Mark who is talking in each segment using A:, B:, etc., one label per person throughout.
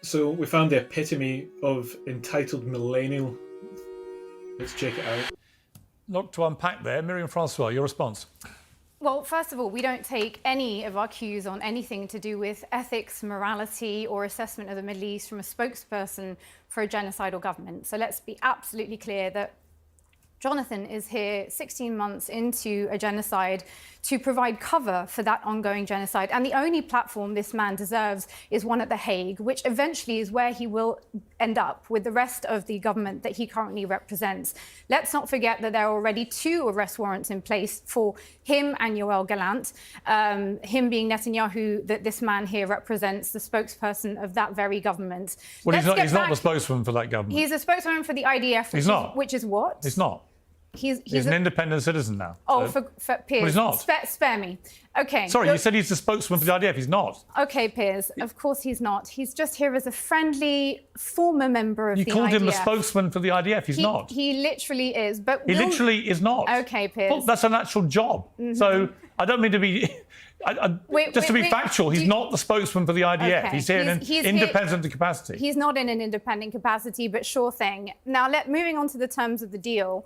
A: So we found the epitome of entitled millennial. Let's check it out.
B: Lot to unpack there. Myriam François, your response?
C: Well, first of all, we don't take any of our cues on anything to do with ethics, morality, or assessment of the Middle East from a spokesperson for a genocidal government. So let's be absolutely clear that Jonathan is here 16 months into a genocide to provide cover for that ongoing genocide. And the only platform this man deserves is one at The Hague, which eventually is where he will end up with the rest of the government that he currently represents. Let's not forget that there are already 2 arrest warrants in place for him and Yoel Gallant, him being Netanyahu, that this man here represents the spokesperson of that very government.
B: Well, he's not the spokesman for that government.
C: He's a spokesman for the IDF, which is what?
B: He's not. He's an independent citizen now.
C: Oh, so. for Piers.
B: Well, he's not.
C: Spare me. Okay.
B: Sorry, you said he's the spokesman for the IDF. He's not.
C: Okay, Piers. Of course he's not. He's just here as a friendly former member of the IDF.
B: You called him the spopesman for the IDF. He's not.
C: He literally is. But
B: he literally is not.
C: Okay, Piers.
B: Well, that's an actual job. Mm-hmm. So I don't mean to be... to be factual, he's not the spokesman for the IDF. Okay. He's here in an independent capacity.
C: He's not in an independent capacity, but sure thing. Now, moving on to the terms of the deal,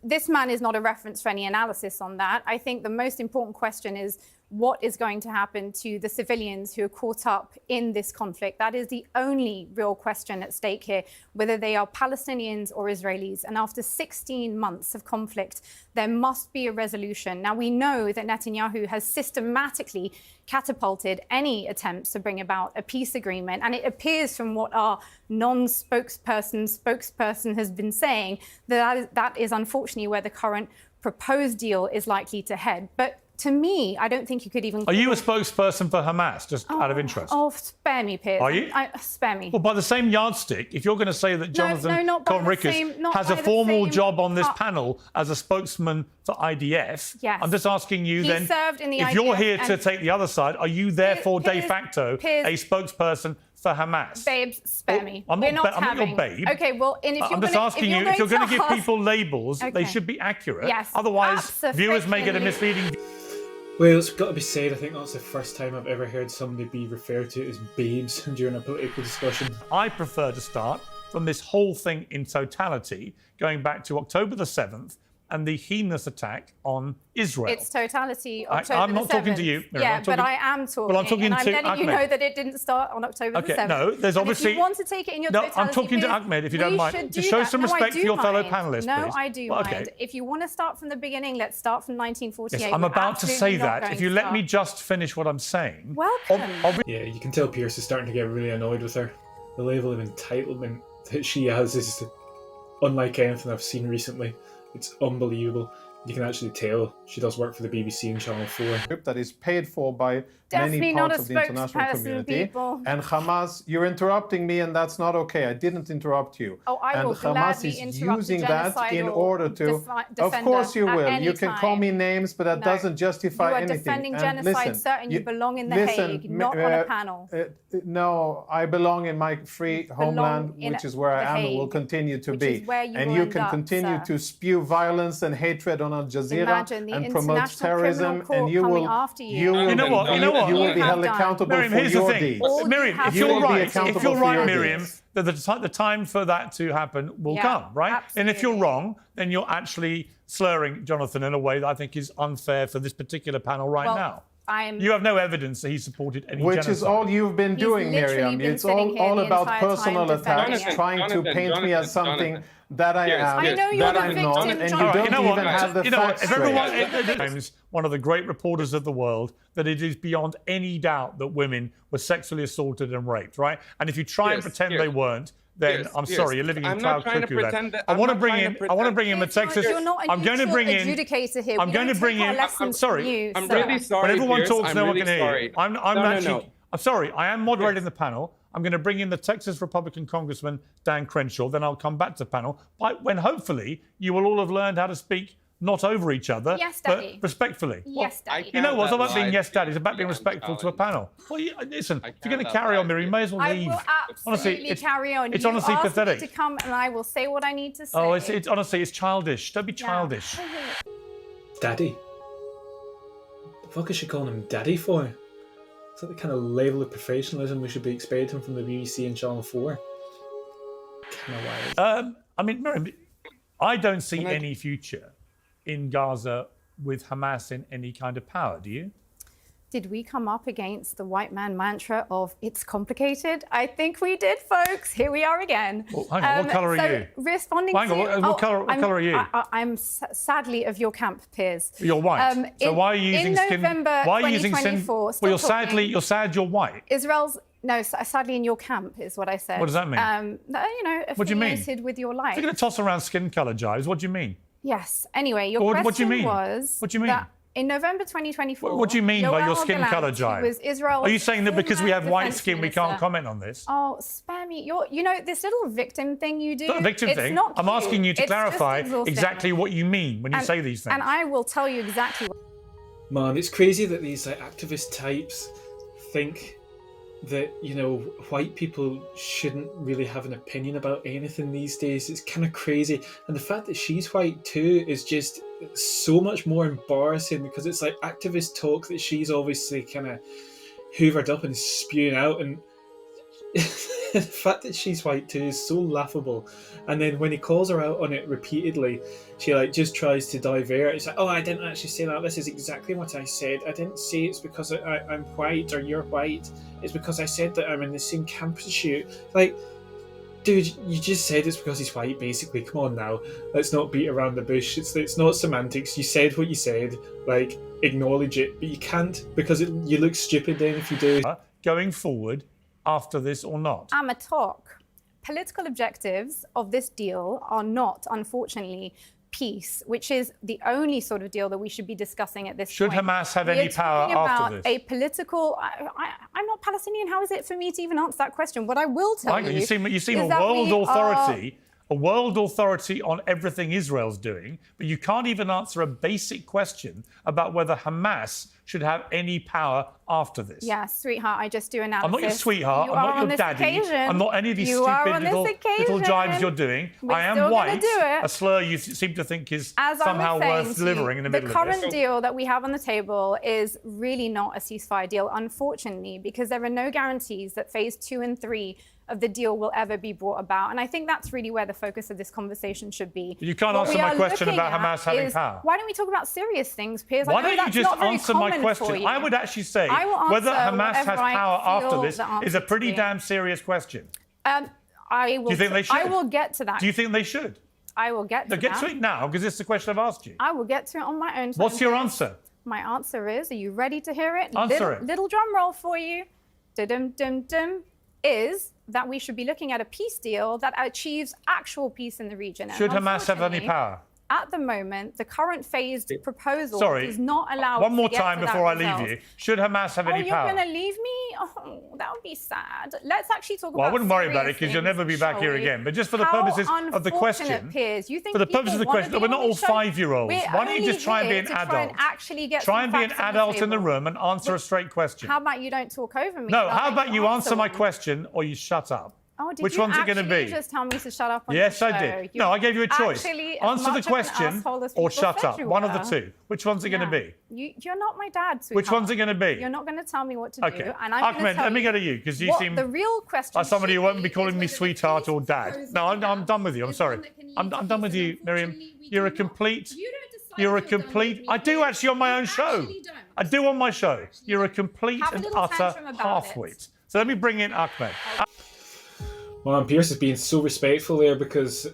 C: this man is not a reference for any analysis on that. I think the most important question is what is going to happen to the civilians who are caught up in this conflict. That is the only real question at stake here, whether they are Palestinians or Israelis. And after 16 months of conflict, there must be a resolution. Now, we know that Netanyahu has systematically catapulted any attempts to bring about a peace agreement. And it appears from what our spokesperson has been saying, that is unfortunately where the current proposed deal is likely to head. But to me, I don't think you could even...
B: Are you a spokesperson for Hamas, just out of interest?
C: Oh, spare me, Piers.
B: Are you?
C: Spare me.
B: Well, by the same yardstick, if you're going to say that Jonathan Conricus has a formal job on this panel as a spokesman for IDF, yes. I'm just asking you then, if you're here to take the other side, are you therefore de facto a spokesperson for Hamas?
C: Babes, spare me.
B: I'm not your babe.
C: Okay, well, and if
B: I'm just asking you, if you're going to give people labels, they should be accurate.
C: Yes,
B: otherwise, viewers may get a misleading...
A: Well, it's got to be said, I think that's the first time I've ever heard somebody be referred to as babes during a political discussion.
B: I prefer to start from this whole thing in totality, going back to October the 7th, and the heinous attack on Israel.
C: It's totality October
B: I'm not
C: the 7th.
B: Talking to you. No,
C: yeah, but I am talking.
B: Well, I'm talking
C: and I'm
B: to
C: letting
B: Ahmed.
C: you know that it didn't start on October the 7th.
B: No, there's obviously...
C: If you want to take it in your totality...
B: No, I'm talking to Ahmed, if you don't mind. To show some respect for your fellow panellists,
C: no,
B: please.
C: I do mind. If you want to start from the beginning, let's start from 1948.
B: Yes, I'm about to say that. If you let me just finish what I'm saying...
C: Welcome.
A: Yeah, you can tell Piers is starting to get really annoyed with her. The level of entitlement that she has is unlike anything I've seen recently. It's unbelievable. You can actually tell she does work for the BBC and Channel 4.
D: That is paid for by many parts of the international community.
C: People.
D: And Hamas, you're interrupting me, and that's not okay. I didn't interrupt you.
C: Oh, I will
D: Hamas is using that in order to... Of course you will. You can call me names, but that doesn't justify anything.
C: You are defending genocide, sir, and you belong in The Hague, not on a panel.
D: No, I belong in my free homeland, which is where I am and will continue to be. And you can continue to spew violence and hatred on Al Jazeera and promote terrorism, and you will be held accountable for your deeds.
B: Myriam, if you're right, Myriam, that the time for that to happen will come, right?
C: Absolutely.
B: And if you're wrong, then you're actually slurring Jonathan in a way that I think is unfair for this particular panel now. You have no evidence that he supported any genocide.
D: Which is all you've been doing, Myriam. It's all about personal attacks, trying to paint me as something that I am, that I'm not, and you don't even have the facts straight.
B: One of the great reporters of the world, that it is beyond any doubt that women were sexually assaulted and raped, right? And if you try and pretend they weren't, then I'm sorry, you're living in cloud cuckoo land. I want to bring in the Texas. I'm going to bring in. I'm going to bring in. I'm sorry.
E: I'm really sorry.
B: When everyone talks, no one
E: really
B: can hear you. I'm sorry. I am moderating the panel. I'm going to bring in the Texas Republican Congressman Dan Crenshaw. Then I'll come back to the panel. When hopefully you will all have learned how to speak not over each other, but respectfully.
C: Yes, Daddy.
B: You know what? It's not about being yes, Daddy. It's about being respectful to a panel. Well, listen, if you're going to carry on, Myriam, you may as well leave.
C: I will absolutely carry on.
B: It's honestly pathetic.
C: You asked me to come, and I will say what I need to say.
B: Oh, it's honestly, it's childish. Don't be childish.
A: Daddy? The fuck is she calling him Daddy for? Is that the kind of level of professionalism we should be expecting from the BBC and Channel 4? Kind of wild.
B: I mean, Myriam, I don't see any future in Gaza with Hamas in any kind of power, do you?
C: Did we come up against the white man mantra of it's complicated? I think we did, folks. Here we are again.
B: Well, hang on, what colour are you?
C: Responding
B: hang on, what colour are you?
C: I'm sadly of your camp, Piers.
B: You're white. So why are you using skin?
C: November
B: Why are you using skin? Well, you're sad you're white.
C: No, sadly in your camp is what I said.
B: What does that mean?
C: What do you mean? Affiliated with your life.
B: If you're going to toss around skin colour, Jives, what do you mean?
C: Yes. Anyway, your question
B: what do you mean?
C: was.
B: What do you mean?
C: That in November 2024.
B: What do you mean by your skin colour, Jive? Are you saying that because we have white skin, we can't comment on this?
C: Oh, spare me. You know, this little victim thing you do.
B: It's not a victim thing.
C: Not
B: I'm asking you to clarify
C: exactly
B: what you mean when you say these things.
C: And I will tell you exactly what.
A: Man, it's crazy that these activist types think that, you know, white people shouldn't really have an opinion about anything these days. It's kind of crazy. And the fact that she's white too is just so much more embarrassing, because it's like activist talk that she's obviously kind of hoovered up and spewing out, and the fact that she's white too is so laughable. And then when he calls her out on it repeatedly, she just tries to divert. It's like, oh, I didn't actually say that. This is exactly what I said. I didn't say it's because I'm white or you're white. It's because I said that I'm in the same campus shoot. Like, dude, you just said it's because he's white, basically. Come on now. Let's not beat around the bush. It's not semantics. You said what you said. Acknowledge it. But you can't, because you look stupid then if you do.
B: Going forward after this or not?
C: I'm a talk. Political objectives of this deal are not, unfortunately, peace, which is the only sort of deal that we should be discussing at this point.
B: Should Hamas have any power after this?
C: A political. I'm not Palestinian. How is it for me to even answer that question? What I will tell you,
B: you seem a world authority. A world authority on everything Israel's doing, but you can't even answer a basic question about whether Hamas should have any power after this.
C: Yes, sweetheart, I just do analysis.
B: I'm not your sweetheart, I'm not your daddy, I'm not any of these stupid little jibes you're doing. I am white, a slur you seem to think is somehow worth delivering in the middle of this.
C: The current deal that we have on the table is really not a ceasefire deal, unfortunately, because there are no guarantees that phase 2 and 3 of the deal will ever be brought about. And I think that's really where the focus of this conversation should be.
B: You can't answer my question about Hamas having power.
C: Why don't we talk about serious things, Piers?
B: Why don't you just answer my question? I would actually say whether Hamas has power after this is a pretty damn serious question.
C: Do you
B: think they should?
C: I will get to that.
B: Do you think they should?
C: I will get to that.
B: Get to it now, because it's the question I've asked you.
C: I will get to it on my own time.
B: What's your answer?
C: My answer is, are you ready to hear it?
B: Answer it.
C: Little drum roll for you. Dum-dum-dum-dum. Is that we should be looking at a peace deal that achieves actual peace in the region.
B: Should Hamas have any power?
C: At the moment, the current phased proposal does not allow
B: one more time before I leave you. Should Hamas have any power?
C: You're going to leave me? Oh, that would be sad. Let's actually talk about
B: Well, I wouldn't worry about it, because you'll never be back here again. But just for the purposes of the question,
C: for the purposes of the question,
B: we're not all 5-year-olds. Why don't you just try and be an adult? Try and be an adult in the room and answer a straight question.
C: How about you don't talk over me?
B: No, how about you answer my question or you shut up?
C: Oh,
B: Which one's it going to be?
C: Just tell me to shut up on
B: Yes, I did. No, I gave you a choice. Answer the question or shut up. One of the two. Which one's it going to be?
C: You're not my dad, sweetheart.
B: Which one's it going to be?
C: You're not going to tell me what to do.
B: Okay.
C: And I'm
B: Ahmed, let me go to you, because you seem
C: the real question
B: like somebody who won't be calling me sweetheart or dad. No, I'm done with you. I'm sorry. I'm done with you, Myriam. You're a complete. I do actually on my own show. I do on my show. You're a complete and utter half-wit. So let me bring in Ahmed.
A: Well, Piers is being so respectful there, because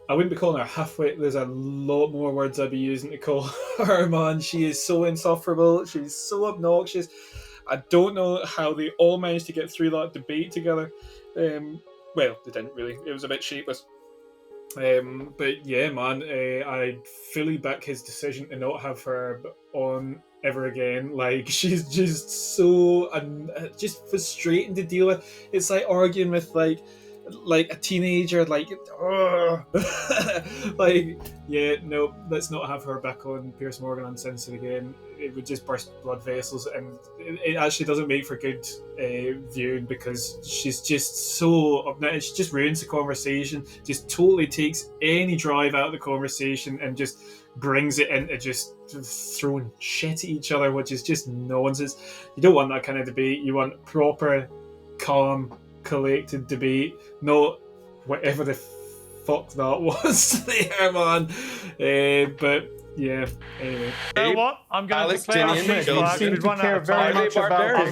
A: I wouldn't be calling her half-wit. There's a lot more words I'd be using to call her, man. She is so insufferable. She's so obnoxious. I don't know how they all managed to get through that debate together. Well, they didn't really. It was a bit shapeless. But yeah, man, I fully back his decision to not have her on ever again. She's just so just frustrating to deal with. It's like arguing with like a teenager, like, like, yeah, no, let's not have her back on Piers Morgan Uncensored again. It would just burst blood vessels, and it actually doesn't make for good viewing, because she's just so obnoxious. She just ruins the conversation, just totally takes any drive out of the conversation and just brings it into just throwing shit at each other, which is just nonsense. You don't want that kind of debate. You want proper, calm, collected debate, not whatever the fuck that was there, man. But yeah, anyway.
B: You know what? I'm going to declare our ceasefire. We've run out of time. I've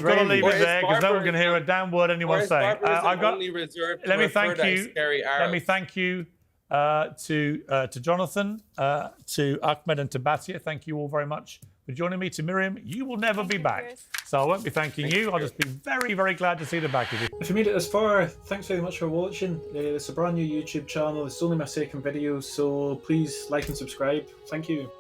B: got to leave it there because no one can hear a damn word anyone's saying. Let me thank you to Jonathan, to Ahmed and to Batia. Thank you all very much for joining me. To Myriam, you will never be back. So I won't be thanking you. I'll just be very, very glad to see the back of you.
A: If you made it this far, thanks very much for watching. It's a brand new YouTube channel. It's only my second video, so please like and subscribe. Thank you.